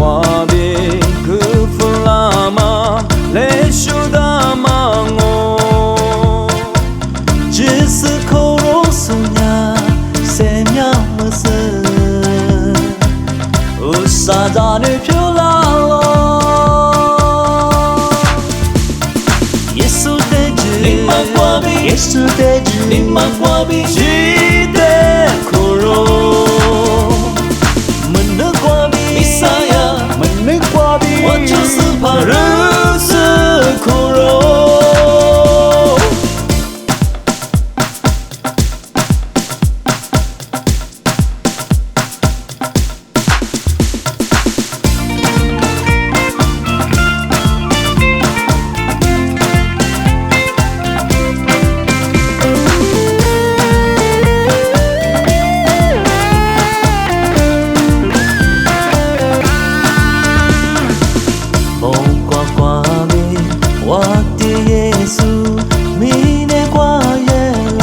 qua bi cứ phương la ma lê shu da ma ngô chỉ sự khâu rô su nhà xem nhà mơ sơ u sa da ne phiêu la lo Yesu te ju ni ma qua bi Yesu te ju ni ma qua bi chỉ te khoro mình nước qua bi Messiah mình nước qua bi我就是怕日子苦肉我的耶稣，明年qua耶啦，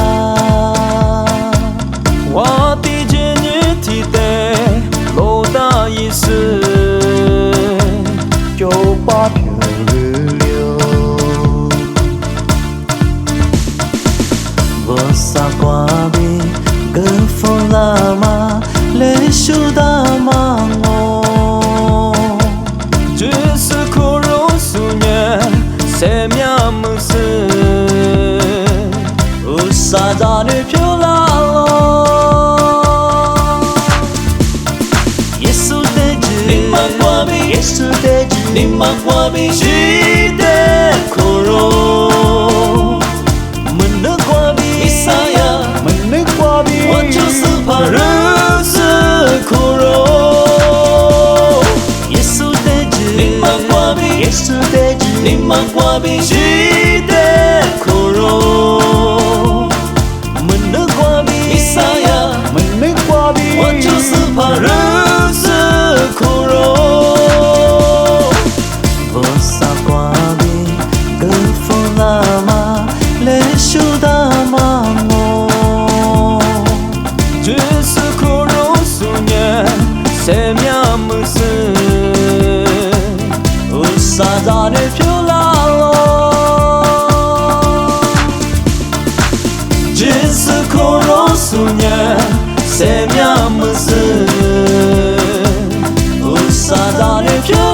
我的今日提的罗大意思，就把天流。我撒瓜比格风拉玛，雷树达玛我，只是苦肉素年。xem nhà mơ sơ u sa da ne phiêu la lo Yesu te ju ni ma qua bi Yesu te ju ni ma qua bi chỉ te khoro mình nước qua bi Messiah mình nước qua bi 我就是怕日子苦肉Yesu te ju ni ma qua bi Yesu te ju你们qua bi chỉ te khoro mình nước qua bi Messiah mình nước qua bi 我就是怕日子苦肉我撒qua bi格风拉玛雷树达玛我只是苦肉素年xem nhà mơ sơ u sa da ne phiêu su nhà xem nhà mơ sơ u sa da ne phiêu